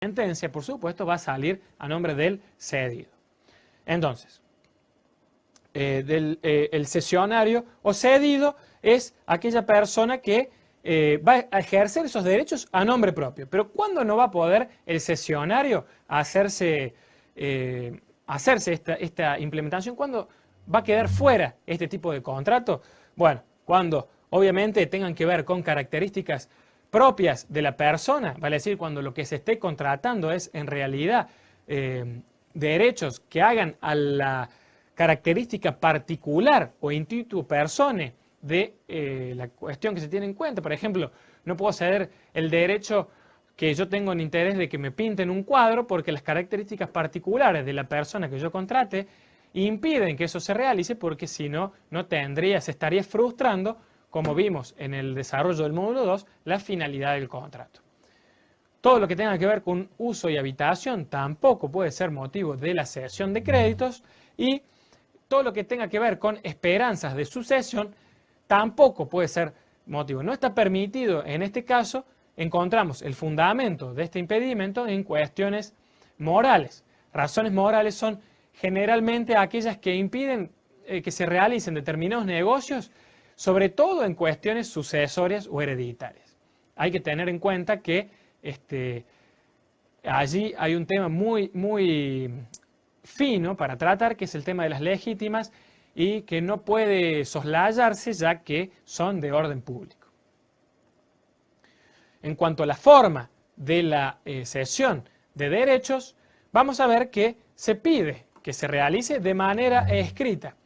sentencia, por supuesto, va a salir a nombre del cedido. Entonces, el cesionario o cedido es aquella persona que va a ejercer esos derechos a nombre propio. Pero ¿cuándo no va a poder el cesionario hacerse esta implementación? ¿Cuándo va a quedar fuera este tipo de contrato? Bueno, cuando obviamente tengan que ver con características propias de la persona, vale decir, cuando lo que se esté contratando es en realidad derechos que hagan a la característica particular o intuitu personae de la cuestión que se tiene en cuenta. Por ejemplo, no puedo ceder el derecho que yo tengo en interés de que me pinten un cuadro porque las características particulares de la persona que yo contrate impiden que eso se realice, porque si no, se estaría frustrando, como vimos en el desarrollo del módulo 2, la finalidad del contrato. Todo lo que tenga que ver con uso y habitación tampoco puede ser motivo de la cesión de créditos, y todo lo que tenga que ver con esperanzas de sucesión tampoco puede ser motivo. No está permitido en este caso. Encontramos el fundamento de este impedimento en cuestiones morales. Razones morales son generalmente aquellas que impiden que se realicen determinados negocios, sobre todo en cuestiones sucesorias o hereditarias. Hay que tener en cuenta que allí hay un tema muy fino para tratar, que es el tema de las legítimas, y que no puede soslayarse, ya que son de orden público. En cuanto a la forma de la cesión de derechos, vamos a ver que se pide que se realice de manera escrita,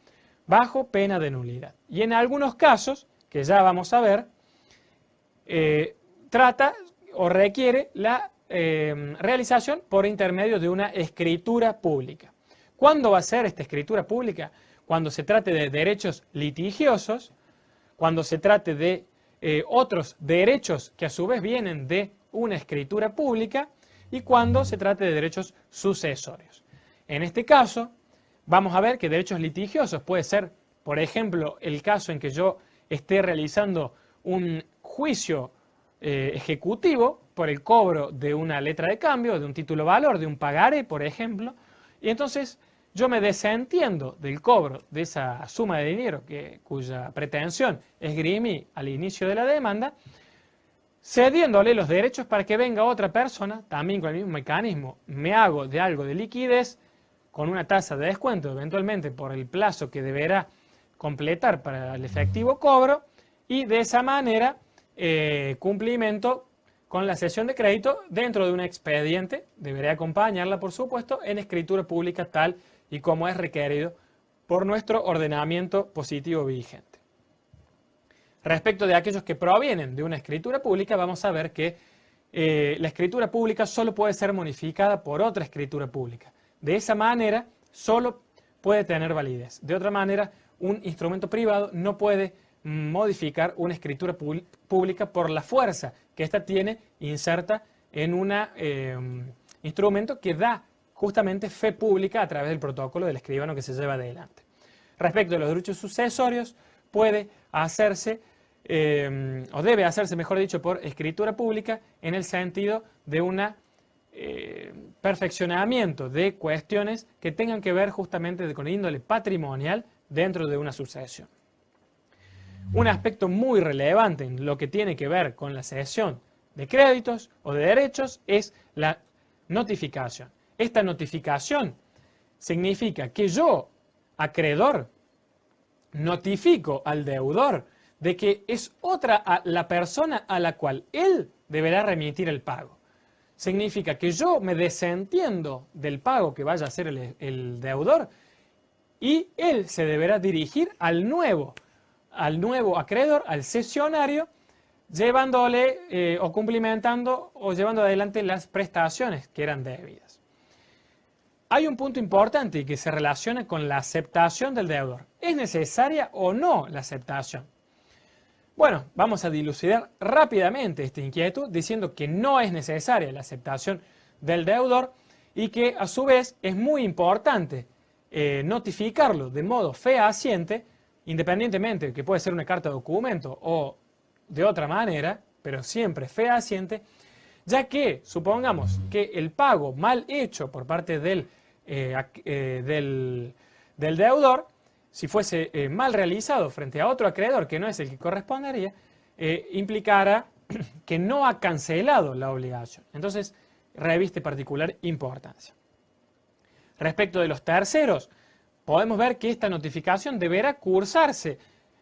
bajo pena de nulidad. Y en algunos casos, que ya vamos a ver, trata o requiere la realización por intermedio de una escritura pública. ¿Cuándo va a ser esta escritura pública? Cuando se trate de derechos litigiosos, cuando se trate de otros derechos que a su vez vienen de una escritura pública, y cuando se trate de derechos sucesorios. En este caso, vamos a ver que derechos litigiosos puede ser, por ejemplo, el caso en que yo esté realizando un juicio ejecutivo por el cobro de una letra de cambio, de un título valor, de un pagaré, por ejemplo, y entonces yo me desentiendo del cobro de esa suma de dinero cuya pretensión esgrimí al inicio de la demanda, cediéndole los derechos para que venga otra persona, también con el mismo mecanismo, me hago de algo de liquidez, con una tasa de descuento eventualmente por el plazo que deberá completar para el efectivo cobro, y de esa manera cumplimento con la cesión de crédito dentro de un expediente, deberé acompañarla por supuesto en escritura pública tal y como es requerido por nuestro ordenamiento positivo vigente. Respecto de aquellos que provienen de una escritura pública, vamos a ver que la escritura pública solo puede ser modificada por otra escritura pública. De esa manera solo puede tener validez. De otra manera, un instrumento privado no puede modificar una escritura pública por la fuerza que ésta tiene inserta en un instrumento que da justamente fe pública a través del protocolo del escribano que se lleva adelante. Respecto a los derechos sucesorios, puede hacerse, o debe hacerse, mejor dicho, por escritura pública, en el sentido de un perfeccionamiento de cuestiones que tengan que ver justamente con índole patrimonial dentro de una sucesión. Un aspecto muy relevante en lo que tiene que ver con la cesión de créditos o de derechos es la notificación. Esta notificación significa que yo, acreedor, notifico al deudor de que es otra la persona a la cual él deberá remitir el pago. Significa que yo me desentiendo del pago que vaya a hacer el deudor, y él se deberá dirigir al nuevo acreedor, al cesionario, llevándole o cumplimentando o llevando adelante las prestaciones que eran debidas. Hay un punto importante que se relaciona con la aceptación del deudor. ¿Es necesaria o no la aceptación? Bueno, vamos a dilucidar rápidamente esta inquietud diciendo que no es necesaria la aceptación del deudor, y que a su vez es muy importante notificarlo de modo fehaciente, independientemente de que puede ser una carta de documento o de otra manera, pero siempre fehaciente, ya que supongamos que el pago mal hecho por parte del deudor, si fuese mal realizado frente a otro acreedor que no es el que correspondería, implicará que no ha cancelado la obligación. Entonces, reviste particular importancia. Respecto de los terceros, podemos ver que esta notificación deberá cursarse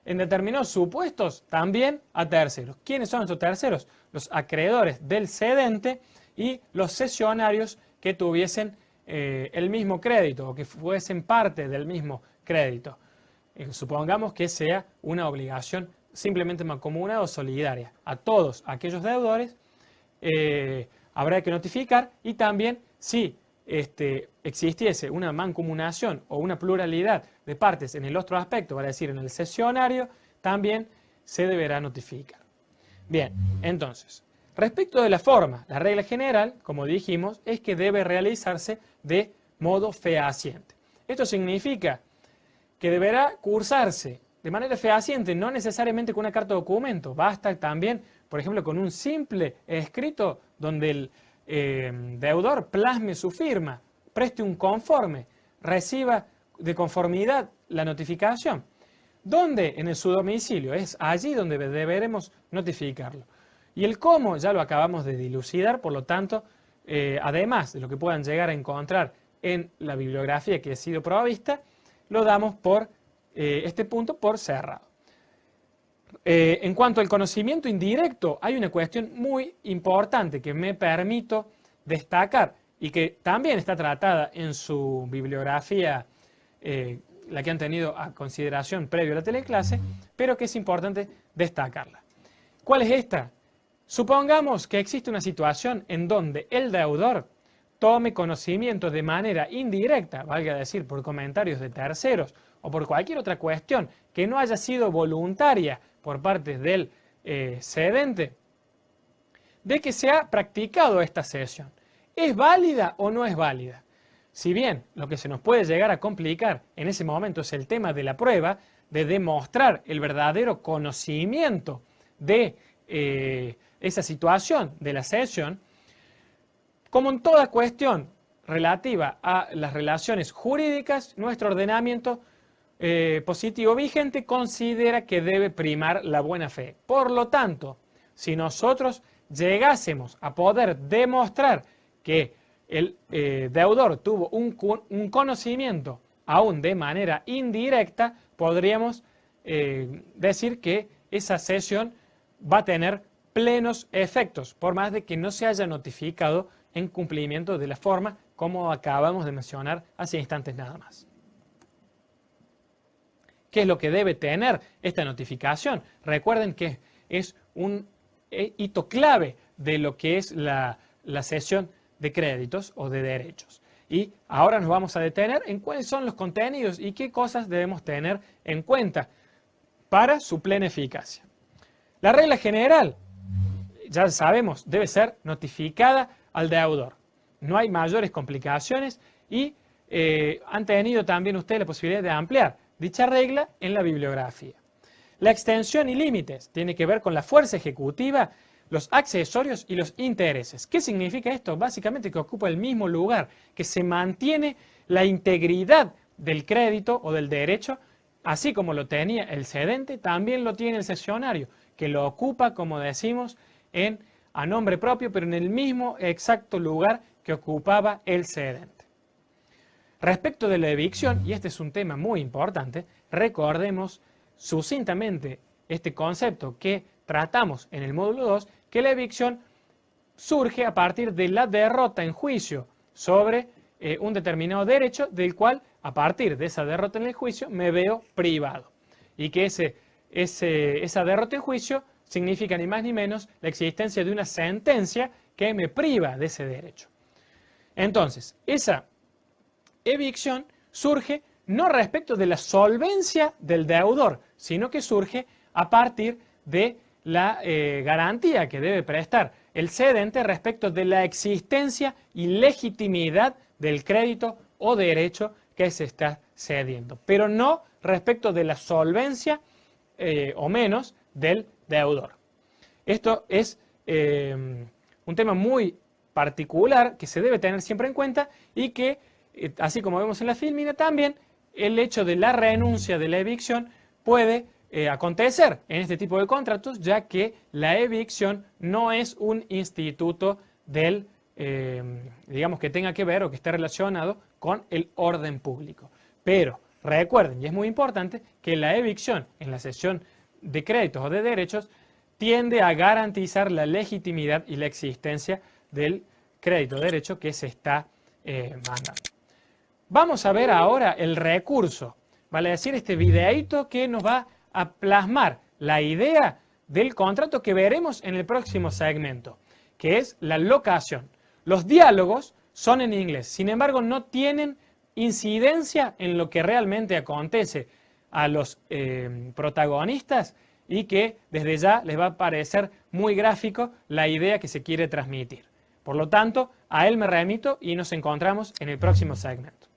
en determinados supuestos también a terceros. ¿Quiénes son estos terceros? Los acreedores del cedente y los cesionarios que tuviesen el mismo crédito o que fuesen parte del mismo crédito. Supongamos que sea una obligación simplemente mancomunada o solidaria. A todos aquellos deudores habrá que notificar, y también si existiese una mancomunación o una pluralidad de partes en el otro aspecto, vale decir en el cesionario, también se deberá notificar. Bien, entonces, respecto de la forma, la regla general, como dijimos, es que debe realizarse de modo fehaciente. Esto significa que deberá cursarse de manera fehaciente, no necesariamente con una carta de documento, basta también, por ejemplo, con un simple escrito donde el deudor plasme su firma, preste un conforme, reciba de conformidad la notificación. ¿Dónde? En su domicilio, es allí donde deberemos notificarlo. Y el cómo ya lo acabamos de dilucidar, por lo tanto, además de lo que puedan llegar a encontrar en la bibliografía que ha sido provista, lo damos por este punto por cerrado. En cuanto al conocimiento indirecto, hay una cuestión muy importante que me permito destacar y que también está tratada en su bibliografía, la que han tenido a consideración previo a la teleclase, pero que es importante destacarla. ¿Cuál es esta? Supongamos que existe una situación en donde el deudor tome conocimiento de manera indirecta, valga decir, por comentarios de terceros o por cualquier otra cuestión que no haya sido voluntaria por parte del cedente, de que se ha practicado esta cesión. ¿Es válida o no es válida? Si bien lo que se nos puede llegar a complicar en ese momento es el tema de la prueba, de demostrar el verdadero conocimiento de esa situación de la cesión, como en toda cuestión relativa a las relaciones jurídicas, nuestro ordenamiento positivo vigente considera que debe primar la buena fe. Por lo tanto, si nosotros llegásemos a poder demostrar que el deudor tuvo un conocimiento aún de manera indirecta, podríamos decir que esa cesión va a tener plenos efectos, por más de que no se haya notificado en cumplimiento de la forma como acabamos de mencionar hace instantes nada más. ¿Qué es lo que debe tener esta notificación? Recuerden que es un hito clave de lo que es la cesión de créditos o de derechos. Y ahora nos vamos a detener en cuáles son los contenidos y qué cosas debemos tener en cuenta para su plena eficacia. La regla general, ya sabemos, debe ser notificada al deudor. No hay mayores complicaciones y han tenido también ustedes la posibilidad de ampliar dicha regla en la bibliografía. La extensión y límites tiene que ver con la fuerza ejecutiva, los accesorios y los intereses. ¿Qué significa esto? Básicamente que ocupa el mismo lugar, que se mantiene la integridad del crédito o del derecho, así como lo tenía el cedente, también lo tiene el cesionario, que lo ocupa, como decimos, a nombre propio, pero en el mismo exacto lugar que ocupaba el cedente. Respecto de la evicción, y este es un tema muy importante, recordemos sucintamente este concepto que tratamos en el módulo 2, que la evicción surge a partir de la derrota en juicio sobre un determinado derecho del cual, a partir de esa derrota en el juicio, me veo privado. Y que esa derrota en juicio significa ni más ni menos la existencia de una sentencia que me priva de ese derecho. Entonces, esa evicción surge no respecto de la solvencia del deudor, sino que surge a partir de la garantía que debe prestar el cedente respecto de la existencia y legitimidad del crédito o derecho que se está cediendo, pero no respecto de la solvencia o menos del deudor. Esto es un tema muy particular que se debe tener siempre en cuenta y que, así como vemos en la filmina, también el hecho de la renuncia de la evicción puede acontecer en este tipo de contratos, ya que la evicción no es un instituto del, digamos, que tenga que ver o que esté relacionado con el orden público. Pero recuerden, y es muy importante, que la evicción en la cesión de créditos o de derechos tiende a garantizar la legitimidad y la existencia del crédito o derecho que se está mandando. Vamos a ver ahora el recurso, vale decir, este videíto que nos va a plasmar la idea del contrato que veremos en el próximo segmento, que es la locación. Los diálogos son en inglés, sin embargo no tienen incidencia en lo que realmente acontece a los protagonistas y que desde ya les va a parecer muy gráfico la idea que se quiere transmitir. Por lo tanto, a él me remito y nos encontramos en el próximo segmento.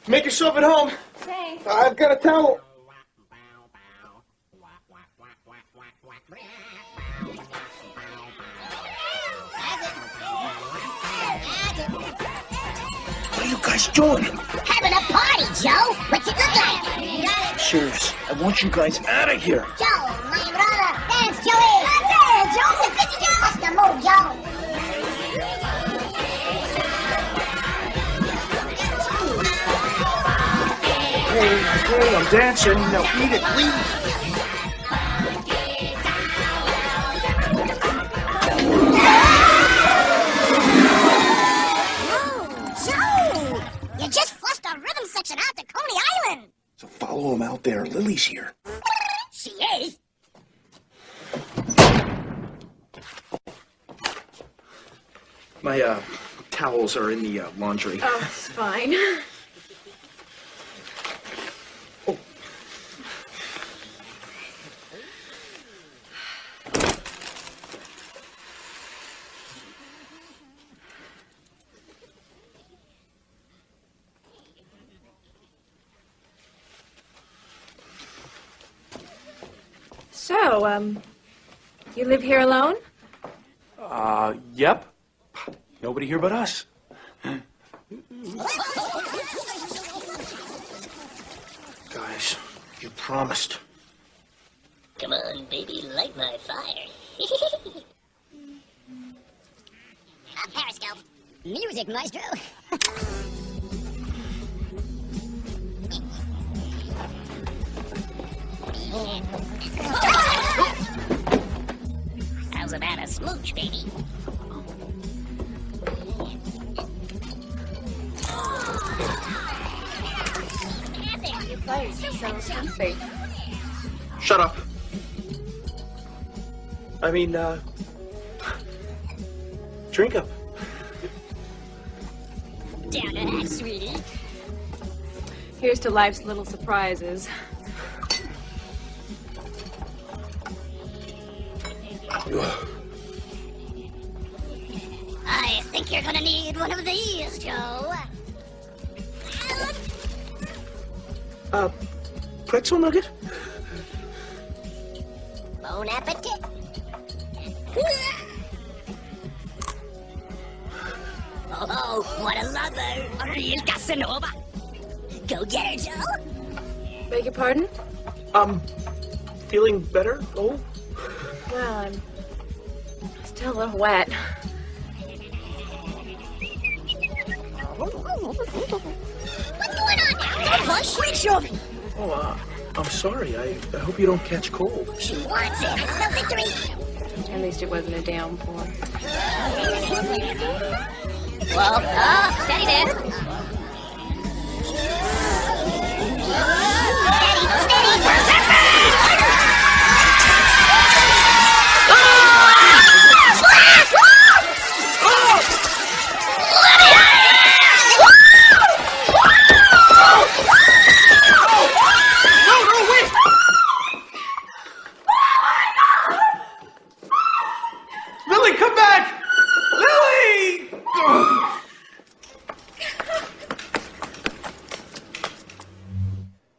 Make yourself at home. Thanks. I've got a towel. What are you guys doing? Having a party, Joe. What's it look like? Sheriffs, I want you guys out of here. Joe, my brother. Thanks, Joey. That's it, Joe. The 50 Joe. What's the move, Joe? Hey, I'm dancing. Now eat it, please. Joe! You just flushed our rhythm section out to Coney Island. So follow him out there. Lily's here. She is. My, towels are in the, laundry. Oh, it's fine. So, you live here alone? Yep. Nobody here but us. Guys, you promised. Come on, baby, light my fire. Periscope. Music, maestro. How's about a smooch, baby? Your place sounds comfy. Shut up. I mean, drink up. Down to that, sweetie. Here's to life's little surprises. I think you're gonna need one of these, Joe. Pretzel nugget? Bon appetit. Oh, what a lover. A real Casanova. Go get her, Joe. Beg your pardon? Feeling better? Oh? Well, I'm still a little wet. What's going on now? Don't push. Quit shoving. Oh, I'm sorry. I hope you don't catch cold. She wants it. It's no victory. At least it wasn't a downpour. Well, steady there. Lily, come back! Lily!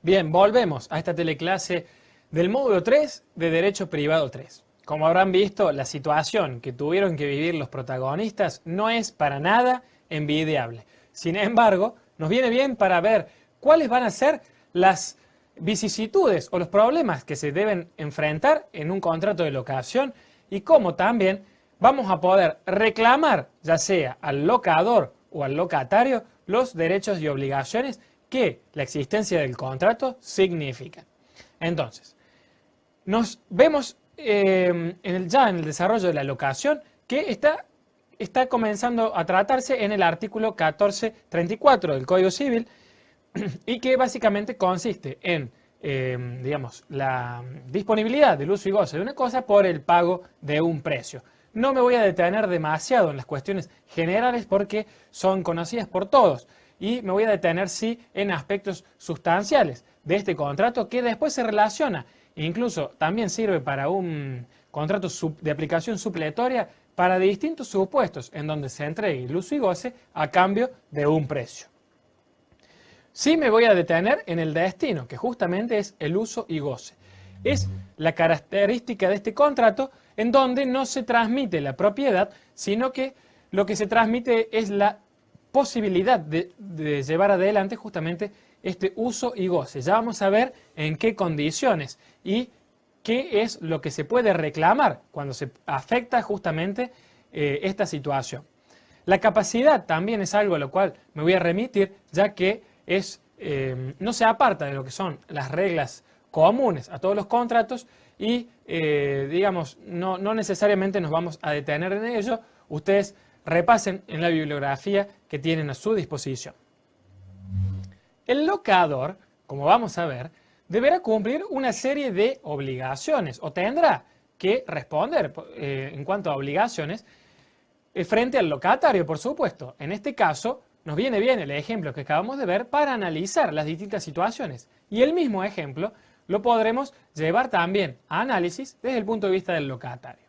Bien, volvemos a esta teleclase Del módulo 3 de Derecho Privado 3. Como habrán visto, la situación que tuvieron que vivir los protagonistas no es para nada envidiable. Sin embargo, nos viene bien para ver cuáles van a ser las vicisitudes o los problemas que se deben enfrentar en un contrato de locación y cómo también vamos a poder reclamar, ya sea al locador o al locatario, los derechos y obligaciones que la existencia del contrato significa. Entonces, nos vemos ya en el desarrollo de la locación que está comenzando a tratarse en el artículo 1434 del Código Civil y que básicamente consiste en, digamos, la disponibilidad del uso y goce de una cosa por el pago de un precio. No me voy a detener demasiado en las cuestiones generales porque son conocidas por todos y me voy a detener sí en aspectos sustanciales de este contrato que después se relaciona, incluso también sirve para un contrato de aplicación supletoria para distintos supuestos en donde se entregue el uso y goce a cambio de un precio. Sí me voy a detener en el destino, que justamente es el uso y goce. Es la característica de este contrato en donde no se transmite la propiedad, sino que lo que se transmite es la posibilidad de llevar adelante justamente este uso y goce. Ya vamos a ver en qué condiciones y qué es lo que se puede reclamar cuando se afecta justamente esta situación. La capacidad también es algo a lo cual me voy a remitir, ya que no se aparta de lo que son las reglas comunes a todos los contratos y, digamos, no necesariamente nos vamos a detener en ello. Ustedes repasen en la bibliografía que tienen a su disposición. El locador, como vamos a ver, deberá cumplir una serie de obligaciones o tendrá que responder en cuanto a obligaciones frente al locatario, por supuesto. En este caso, nos viene bien el ejemplo que acabamos de ver para analizar las distintas situaciones. Y el mismo ejemplo lo podremos llevar también a análisis desde el punto de vista del locatario.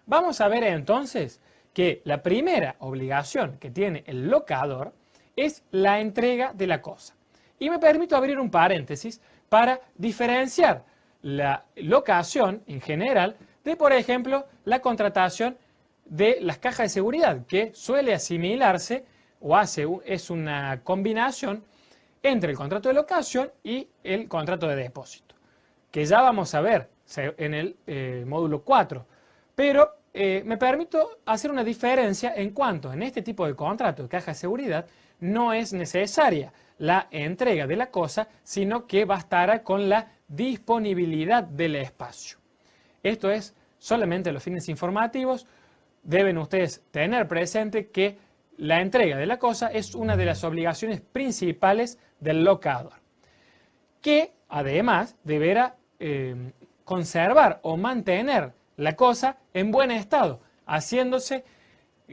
Vamos a ver entonces que la primera obligación que tiene el locador es la entrega de la cosa. Y me permito abrir un paréntesis para diferenciar la locación en general de, por ejemplo, la contratación de las cajas de seguridad, que suele asimilarse o es una combinación entre el contrato de locación y el contrato de depósito, que ya vamos a ver en el módulo 4. Pero me permito hacer una diferencia en cuanto en este tipo de contrato de caja de seguridad no es necesaria la entrega de la cosa, sino que bastará con la disponibilidad del espacio. Esto es solamente los fines informativos. Deben ustedes tener presente que la entrega de la cosa es una de las obligaciones principales del locador, que además deberá conservar o mantener la cosa en buen estado, haciéndose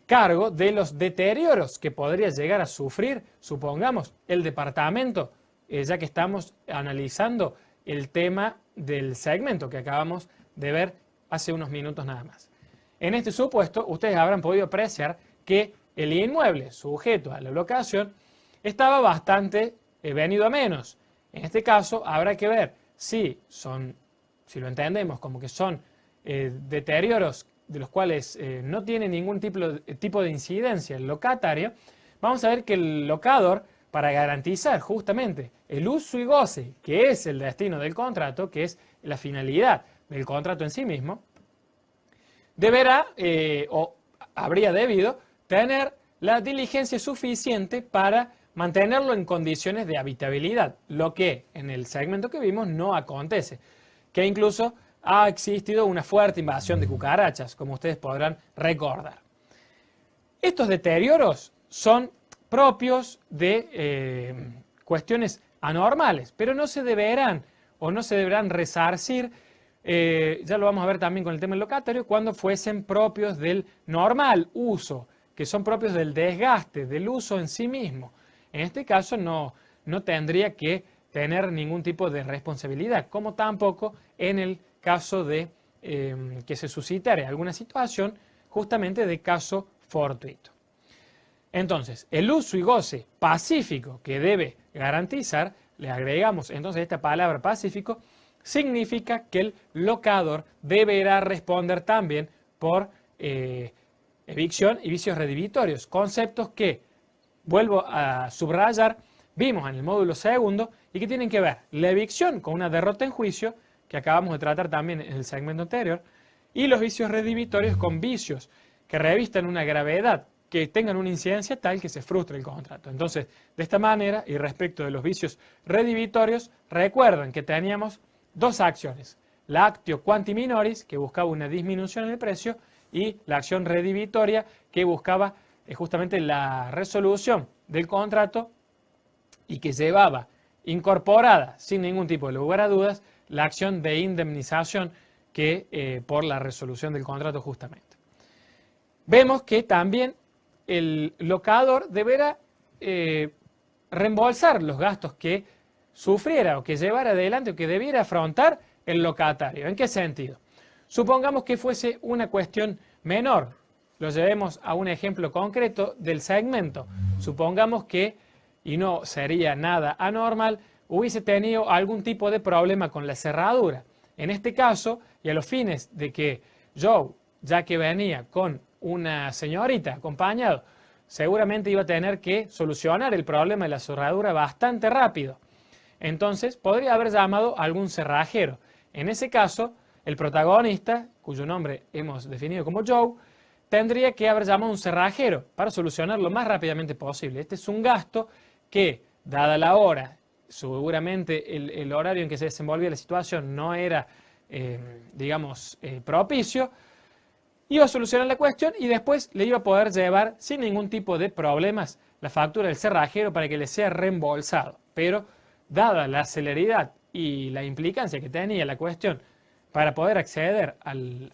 cargo de los deterioros que podría llegar a sufrir, supongamos, el departamento, ya que estamos analizando el tema del segmento que acabamos de ver hace unos minutos nada más. En este supuesto, ustedes habrán podido apreciar que el inmueble sujeto a la locación estaba bastante venido a menos. En este caso, habrá que ver si lo entendemos como que son deterioros de los cuales no tiene ningún tipo de incidencia el locatario. Vamos a ver que el locador, para garantizar justamente el uso y goce, que es el destino del contrato, que es la finalidad del contrato en sí mismo, deberá o habría debido tener la diligencia suficiente para mantenerlo en condiciones de habitabilidad, lo que en el segmento que vimos no acontece, que incluso ha existido una fuerte invasión de cucarachas, como ustedes podrán recordar. Estos deterioros son propios de cuestiones anormales, pero no se deberán resarcir, ya lo vamos a ver también con el tema del locatario, cuando fuesen propios del normal uso, que son propios del desgaste, del uso en sí mismo. En este caso no tendría que tener ningún tipo de responsabilidad, como tampoco en el caso de que se suscitara alguna situación justamente de caso fortuito. Entonces, el uso y goce pacífico que debe garantizar, le agregamos entonces esta palabra pacífico, significa que el locador deberá responder también por evicción y vicios redimitorios, conceptos que, vuelvo a subrayar, vimos en el módulo segundo y que tienen que ver la evicción con una derrota en juicio, que acabamos de tratar también en el segmento anterior, y los vicios redimitorios con vicios que revistan una gravedad, que tengan una incidencia tal que se frustre el contrato. Entonces, de esta manera, y respecto de los vicios redimitorios, recuerden que teníamos dos acciones: la actio quanti minoris, que buscaba una disminución en el precio, y la acción redimitoria, que buscaba justamente la resolución del contrato y que llevaba incorporada, sin ningún tipo de lugar a dudas, la acción de indemnización que por la resolución del contrato justamente. Vemos que también el locador deberá reembolsar los gastos que sufriera o que llevara adelante o que debiera afrontar el locatario. ¿En qué sentido? Supongamos que fuese una cuestión menor. Lo llevemos a un ejemplo concreto del segmento. Supongamos que, y no sería nada anormal, hubiese tenido algún tipo de problema con la cerradura. En este caso, y a los fines de que Joe, ya que venía con una señorita acompañado, seguramente iba a tener que solucionar el problema de la cerradura bastante rápido. Entonces, podría haber llamado a algún cerrajero. En ese caso, el protagonista, cuyo nombre hemos definido como Joe, tendría que haber llamado a un cerrajero para solucionar lo más rápidamente posible. Este es un gasto que, dada la hora, seguramente el horario en que se desenvolvía la situación no era, propicio, iba a solucionar la cuestión y después le iba a poder llevar sin ningún tipo de problemas la factura del cerrajero para que le sea reembolsado. Pero, dada la celeridad y la implicancia que tenía la cuestión para poder acceder al